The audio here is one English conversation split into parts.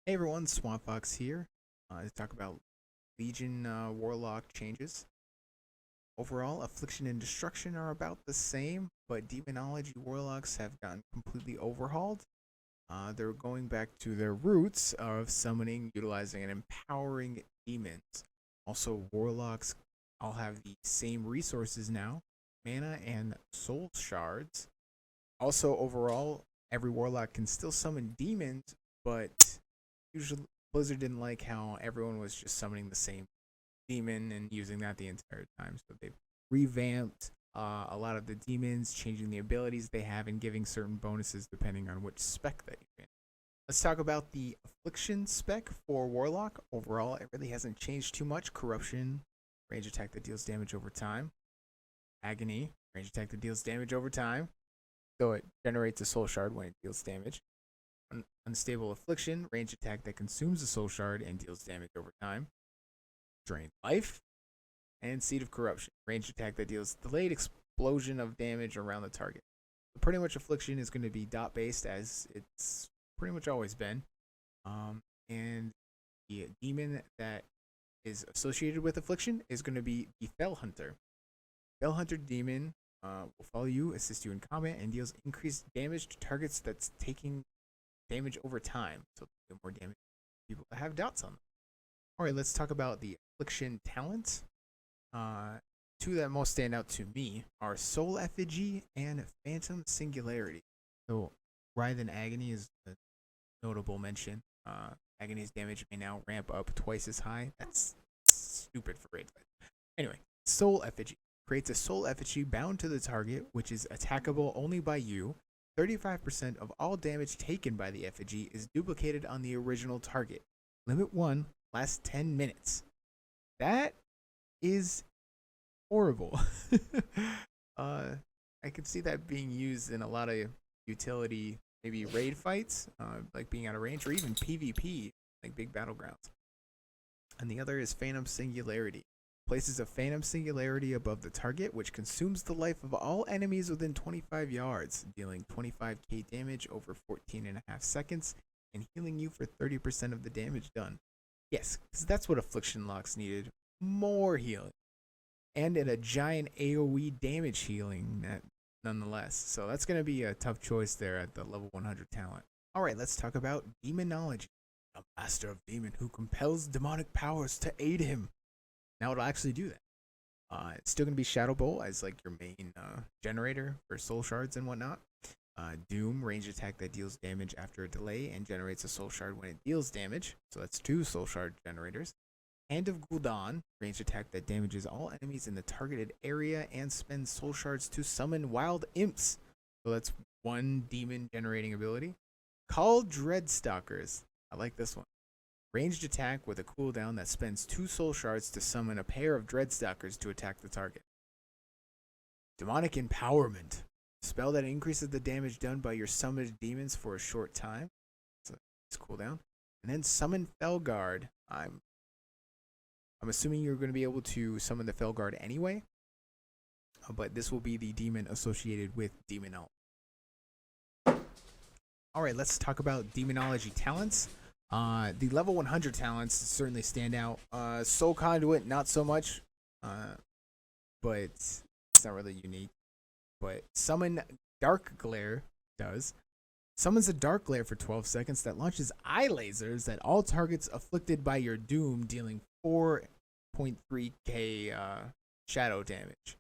Hey everyone, Swampfox here to talk about Legion Warlock changes. Overall, Affliction and Destruction are about the same, but Demonology Warlocks have gotten completely overhauled. They're going back to their roots of summoning, utilizing, and empowering demons. Also, Warlocks all have the same resources now, mana and soul shards. Also, overall, every Warlock can still summon demons, but usually Blizzard didn't like how everyone was just summoning the same demon and using that the entire time. So they've revamped a lot of the demons, changing the abilities they have, and giving certain bonuses depending on which spec that you're in. Let's talk about the Affliction spec for Warlock. Overall, it really hasn't changed too much. Corruption, range attack that deals damage over time. Agony, range attack that deals damage over time, though it generates a soul shard when it deals damage. Unstable Affliction, range attack that consumes a soul shard and deals damage over time. Drained Life, and Seed of Corruption, range attack that deals delayed explosion of damage around the target. So pretty much Affliction is going to be dot based as it's pretty much always been. And the demon that is associated with Affliction is going to be the Fell Hunter. Fell Hunter demon will follow you, assist you in combat, and deals increased damage to targets that's taking damage over time. So the more damage people have doubts on them. Alright, let's talk about the Affliction talent. Two that most stand out to me are Soul Effigy and Phantom Singularity. So Writhe and Agony is a notable mention. Agony's damage may now ramp up twice as high. That's stupid for raid fight. Anyway, Soul Effigy creates a soul effigy bound to the target, which is attackable only by you. 35% of all damage taken by the effigy is duplicated on the original target. Limit 1 lasts 10 minutes. That is horrible. I could see that being used in a lot of utility, maybe raid fights, like being out of range, or even PvP, like big battlegrounds. And the other is Phantom Singularity. Places a Phantom Singularity above the target, which consumes the life of all enemies within 25 yards, dealing 25k damage over 14.5 seconds, and healing you for 30% of the damage done. Yes, because that's what Affliction locks needed. More healing. And in a giant AoE damage healing, nonetheless. So that's going to be a tough choice there at the level 100 talent. Alright, let's talk about Demonology. A master of demon who compels demonic powers to aid him. Now it'll actually do that. It's still going to be Shadow Bolt as like your main generator for soul shards and whatnot. Doom, range attack that deals damage after a delay and generates a soul shard when it deals damage. So that's 2 soul shard generators. Hand of Gul'dan, range attack that damages all enemies in the targeted area and spends soul shards to summon wild imps. So that's 1 demon generating ability. Call Dreadstalkers. I like this one. Ranged attack with a cooldown that spends 2 soul shards to summon a pair of Dreadstalkers to attack the target. Demonic Empowerment. Spell that increases the damage done by your summoned demons for a short time. So it's cooldown. And then Summon Felguard. I'm assuming you're going to be able to summon the Felguard anyway. But this will be the demon associated with Demonology. Alright, let's talk about Demonology talents. The level 100 talents certainly stand out. Soul Conduit, not so much, but it's not really unique. But Summon Dark Glare does. Summons a Dark Glare for 12 seconds that launches eye lasers at all targets afflicted by your doom, dealing 4.3k shadow damage.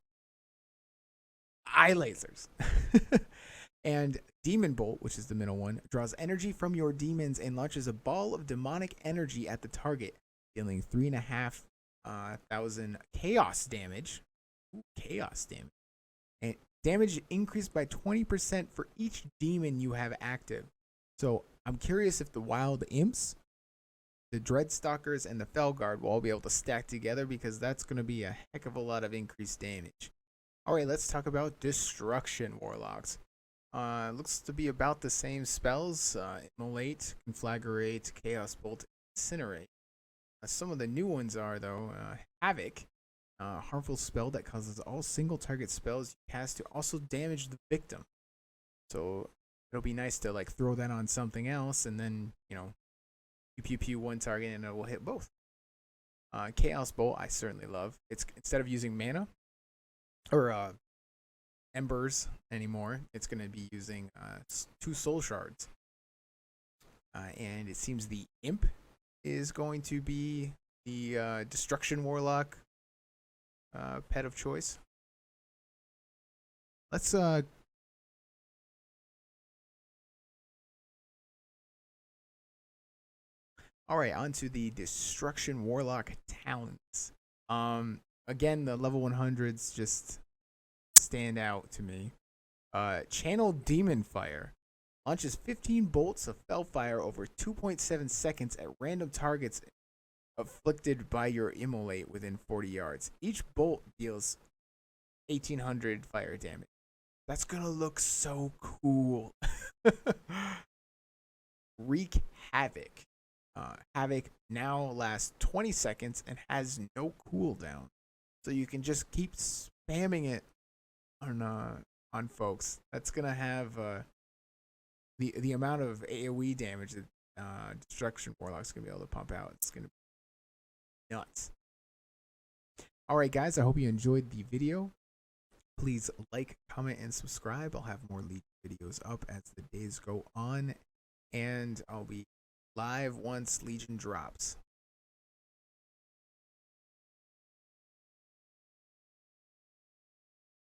Eye lasers. And Demon Bolt, which is the middle one, draws energy from your demons and launches a ball of demonic energy at the target, dealing 3,500 chaos damage. Ooh, chaos damage. And damage increased by 20% for each demon you have active. So I'm curious if the wild imps, the Dreadstalkers, and the Felguard will all be able to stack together, because that's going to be a heck of a lot of increased damage. Alright, let's talk about Destruction Warlocks. Looks to be about the same spells. Immolate, Conflagrate, Chaos Bolt, Incinerate. Some of the new ones are, though, Havoc. Harmful spell that causes all single target spells you cast to also damage the victim. So it'll be nice to like throw that on something else and then, You pew pew one target and it will hit both. Chaos Bolt I certainly love. It's instead of using mana or embers anymore, it's going to be using 2 soul shards. And it seems the imp is going to be the destruction warlock pet of choice. Let's all right, on to the destruction warlock talents. Again, the level 100s just stand out to me. Channel Demon Fire launches 15 bolts of Fellfire over 2.7 seconds at random targets afflicted by your immolate within 40 yards. Each bolt deals 1800 fire damage. That's gonna look so cool. Wreak Havoc. Havoc now lasts 20 seconds and has no cooldown, so you can just keep spamming it on folks. That's gonna have the amount of AOE damage that Destruction Warlock's gonna be able to pump out. It's gonna be nuts. All right, guys. I hope you enjoyed the video. Please like, comment, and subscribe. I'll have more Legion videos up as the days go on, and I'll be live once Legion drops.